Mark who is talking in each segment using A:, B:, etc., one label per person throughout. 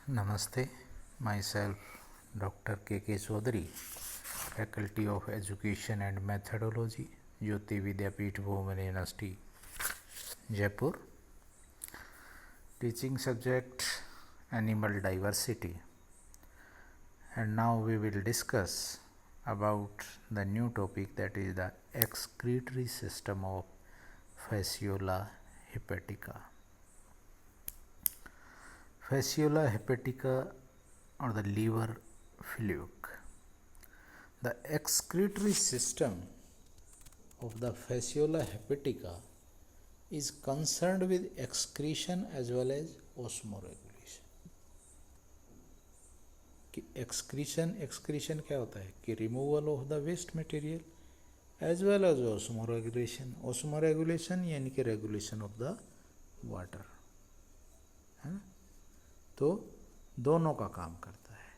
A: Namaste, myself Dr. K.K. Chaudhary, Faculty of Education and Methodology, Jyoti Vidyapeeth Women University, Jaipur. Teaching subject Animal Diversity. And now we will discuss about the new topic, that is the excretory system of Fasciola hepatica. Fasciola hepatica or the liver fluke. The excretory system of the Fasciola hepatica is concerned with excretion as well as osmoregulation. कि excretion क्या होता है कि removal of the waste material as well as osmoregulation. Osmoregulation यानी कि regulation of the water, है ना? तो दोनों का काम करता है.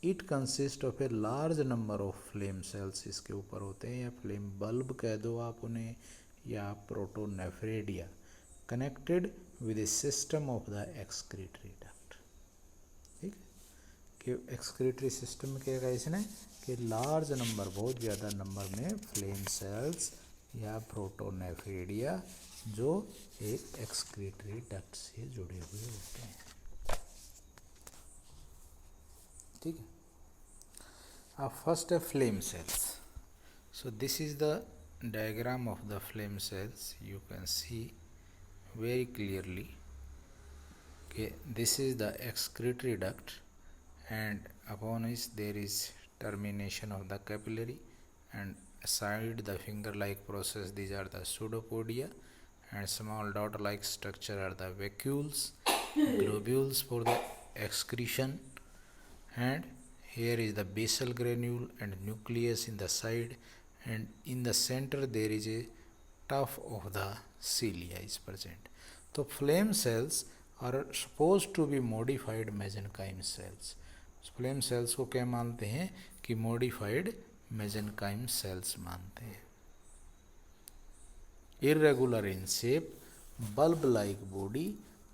A: It consist of a large number of flame cells इसके ऊपर होते हैं, या फ्लेम बल्ब कह दो आप उन्हें, या protonephridia, connected with a system of the excretory duct. ठीक है कि एक्सक्रीटरी सिस्टम में क्या कहा इसने कि लार्ज नंबर, बहुत ज़्यादा नंबर में फ्लेम सेल्स या प्रोटोनेफ्रेडिया जो एक एक्सक्रीटरी डक्ट से जुड़े हुए होते हैं. ठीक है. अब फर्स्ट है flame cells. So this is the diagram of the flame cells. You can see very clearly. Okay, this is the excretory duct, and upon it there is termination of the capillary, and aside the finger-like process, these are the pseudopodia, and small dot-like structure are the vacuoles, globules for the excretion, and here is the basal granule and nucleus in the side, and in the center there is a tuft of the cilia is present. So flame cells are supposed to be modified mesenchyme cells. Flame cells को क्या मानते हैं कि modified mesenchyme sales मानते हैं. irregular in shape, bulb like body,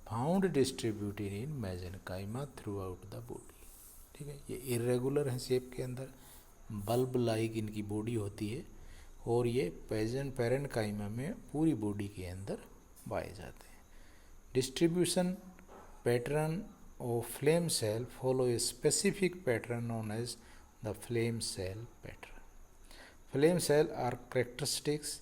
A: found distributed in mesenchyma throughout the body. ठीक है, ये इरेगुलर है शेप के अंदर, बल्ब लाइक इनकी बॉडी होती है, और ये पेरेन्काइमा में पूरी बॉडी के अंदर पाए जाते हैं. Distribution pattern of flame cell follow a specific pattern known as the flame cell pattern. Flame cell are characteristics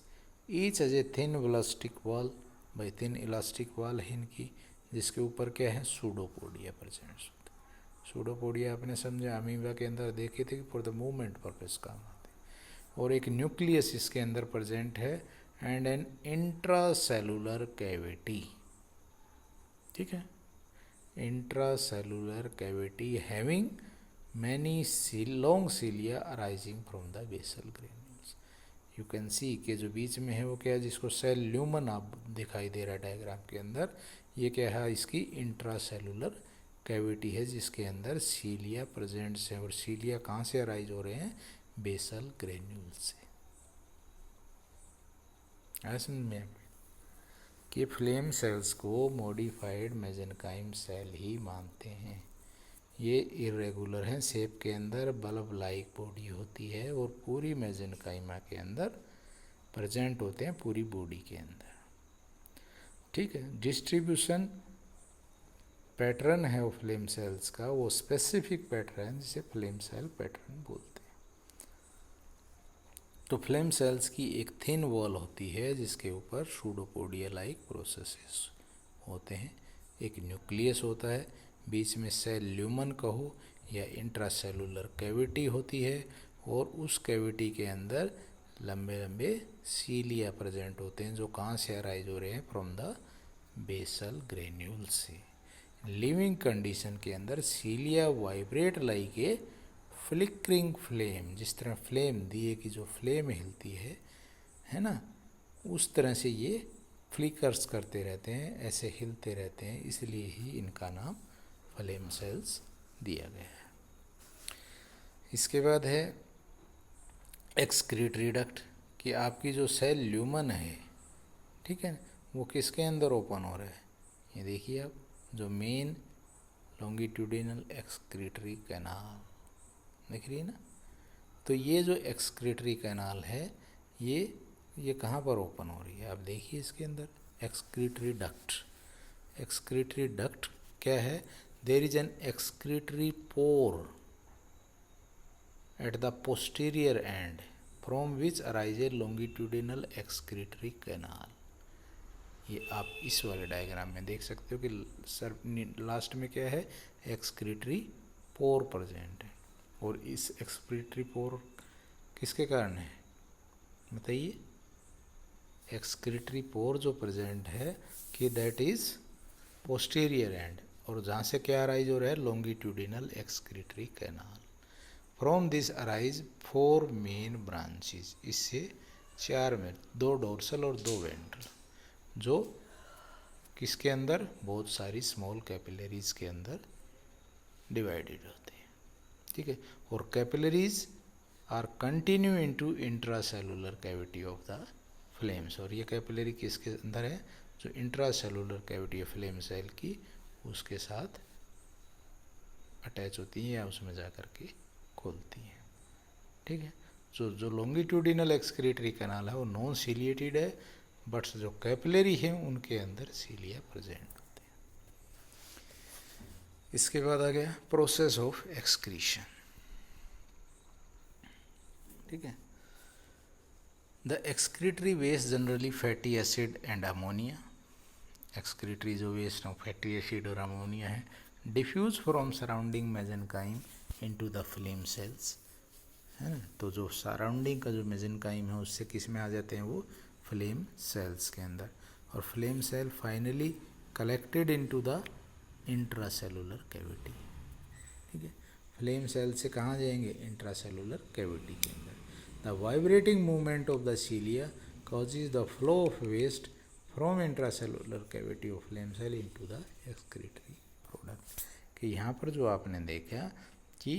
A: each as a thin elastic wall. भाई थिन इलास्टिक वॉल है इनकी, जिसके ऊपर क्या है सूडोपोडिया प्रेजेंट. सूडोपोडिया आपने समझा amoeba के अंदर देखे थे कि फॉर द मूवमेंट पर्पस काम आते हैं. और एक न्यूक्लियस इसके अंदर प्रेजेंट है, एंड एन इंट्रासेलुलर कैविटी. ठीक है, intracellular cavity having many long cilia arising from the basal granules. You can see के जो बीच में है वो क्या है, जिसको सेल ल्यूमन आप दिखाई दे रहा है डायग्राम के अंदर, ये क्या है इसकी इंट्रासेलुलर कैविटी है, जिसके अंदर सीलिया प्रेजेंट है. और सीलिया कहाँ से अराइज हो रहे हैं, बेसल ग्रेन्यूल से. समझ में कि फ्लेम सेल्स को मॉडिफाइड मेसेनकाइम सेल ही मानते हैं. ये इरेगुलर हैं शेप के अंदर, बल्ब लाइक बॉडी होती है, और पूरी मेसेनकाइमा के अंदर प्रेजेंट होते हैं, पूरी बॉडी के अंदर. ठीक है, डिस्ट्रीब्यूशन पैटर्न है वो फ्लेम सेल्स का, वो स्पेसिफिक पैटर्न जिसे फ्लेम सेल पैटर्न बोलते हैं. तो फ्लेम सेल्स की एक थिन वॉल होती है, जिसके ऊपर सूडोपोडिया लाइक प्रोसेसेस होते हैं. एक न्यूक्लियस होता है, बीच में सेल ल्यूमन कहो या इंट्रासेलुलर कैविटी होती है, और उस कैविटी के अंदर लंबे लंबे सीलिया प्रेजेंट होते हैं, जो कहाँ से अराइज हो रहे हैं, फ्रॉम द बेसल ग्रेन्यूल से. लिविंग कंडीशन के अंदर cilia vibrate like a flickering flame. जिस तरह फ्लेम, दिए की जो फ्लेम हिलती है ना, उस तरह से ये फ्लिकर्स करते रहते हैं, ऐसे हिलते रहते हैं, इसलिए ही इनका नाम फ्लेम सेल्स दिया गया है. इसके बाद है एक्सक्रीटरी डक्ट, कि आपकी जो सेल ल्यूमन है, ठीक है, वो किसके अंदर ओपन हो रहा है. ये देखिए आप, जो मेन लॉन्गिट्यूडिनल एक्सक्रीटरी कैनाल, दिख रही है ना। तो ये जो एक्सक्रीटरी कैनाल है ये कहाँ पर ओपन हो रही है, आप देखिए इसके अंदर एक्सक्रीटरी डक्ट। एक्सक्रीटरी डक्ट क्या है, there is an excretory pore at the posterior end from which arises longitudinal excretory canal। ये आप इस वाले डायग्राम में देख सकते हो कि सर लास्ट में क्या है, एक्सक्रीटरी पोर प्रेजेंट है। और इस एक्सक्रीटरी पोर किसके कारण है बताइए, एक्सक्रीटरी पोर जो प्रेजेंट है कि दैट इज पोस्टीरियर एंड, और जहाँ से क्या अराइज हो रहा है, longitudinal excretory canal. From this arise 4 main branches, इससे 4 में 2 डोर्सल और 2 वेंट्रल, जो किसके अंदर, बहुत सारी स्मॉल कैपिलरीज के अंदर डिवाइडेड होते हैं, ठीक है। और capillaries are continue into intracellular cavity of the flames, और ये कैपिलरी किसके अंदर है, जो intracellular cavity of flame cell की उसके साथ अटैच होती है या उसमें जा कर के खोलती हैं, ठीक है। जो लॉन्गिट्यूडिनल एक्सक्रीटरी कैनाल है वो नॉन सीलिएटेड है, बट जो कैपिलरी है उनके अंदर सीलिया प्रेजेंट होते हैं। इसके बाद आ गया प्रोसेस ऑफ एक्सक्रीशन, ठीक है। The excretory waste generally fatty acid and ammonia, excretory जो वेस्ट है फैटी एसिड और अमोनिया है, diffuse from surrounding mesenchyme into the flame cells, है ना। तो जो सराउंडिंग का जो मेजेनकाइम है उससे किस में आ जाते हैं, वो फ्लेम सेल्स के अंदर, और flame cell finally collected into the intracellular cavity, ठीक है। फ्लेम सेल से कहाँ जाएंगे, इंट्रासेलुलर कैविटी के अंदर। The vibrating movement of the cilia causes the flow of waste from intracellular cavity of flame cell into the excretory product। कि यहाँ पर जो आपने देखा कि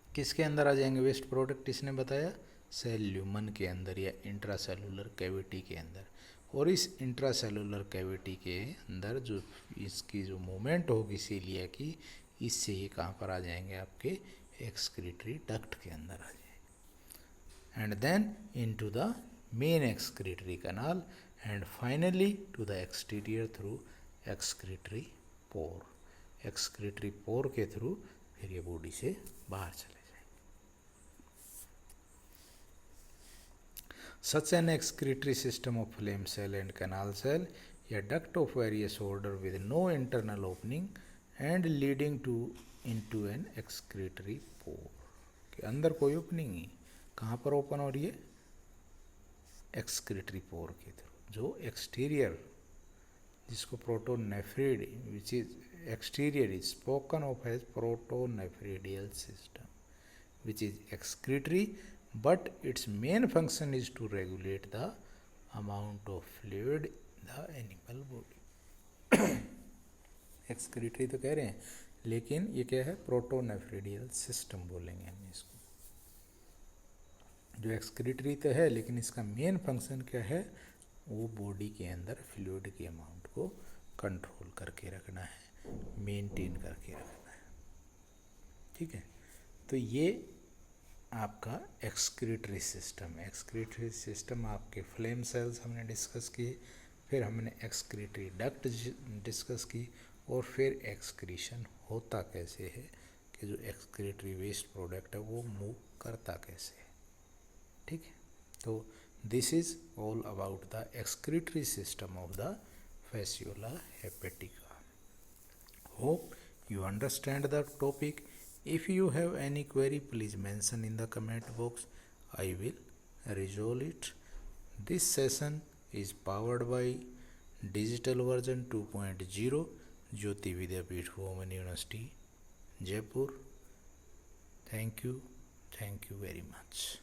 A: किसके अंदर आ जाएंगे वेस्ट प्रोडक्ट, इसने बताया सेल ल्यूमन के अंदर या इंट्रासेलुलर कैविटी के अंदर, और इस इंट्रासेलुलर कैविटी के अंदर जो इसकी जो मूवमेंट होगी सीलिया की, इससे ये कहाँ पर आ जाएंगे, आपके एक्सक्रीटरी डक्ट के अंदर आ जाएंगे, and then into the main excretory canal, and finally to the exterior through excretory pore. Excretory pore के थ्रू फिर ये बॉडी से बाहर चले जाएंगे। Such an excretory system of flame cell and canal cell, a duct of various order with no internal opening and leading to into an excretory pore। के अंदर कोई ओपनिंग नहीं, कहाँ पर ओपन हो रही है, एक्सक्रीटरी पोर के थ्रू, जो एक्सटीरियर जिसको protonephrid which is exterior is spoken of as protonephridial system which is excretory, but its main function is to regulate the amount of fluid in the animal body। Excretory तो कह रहे हैं, लेकिन ये क्या है, प्रोटोनेफ्रिडियल सिस्टम बोलेंगे हम इसको। जो एक्सक्रीटरी तो है लेकिन इसका मेन फंक्शन क्या है, वो बॉडी के अंदर फ्लूइड के अमाउंट को कंट्रोल करके रखना है, मेंटेन करके रखना है, ठीक है। तो ये आपका एक्सक्रीटरी सिस्टम है। एक्सक्रीटरी सिस्टम आपके फ्लेम सेल्स हमने डिस्कस किए, फिर हमने एक्सक्रीटरी डक्ट डिस्कस की, और फिर एक्सक्रीशन होता कैसे है, कि जो एक्सक्रीटरी वेस्ट प्रोडक्ट है वो मूव करता कैसे है, ठीक है। तो this is all about the excretory system of the Fasciola hepatica. Hope you understand the topic. If you have any query, please mention in the comment box. I will resolve it. This session is powered by digital version 2.0 Jyoti Vidyapeeth Women University, Jaipur. Thank you very much.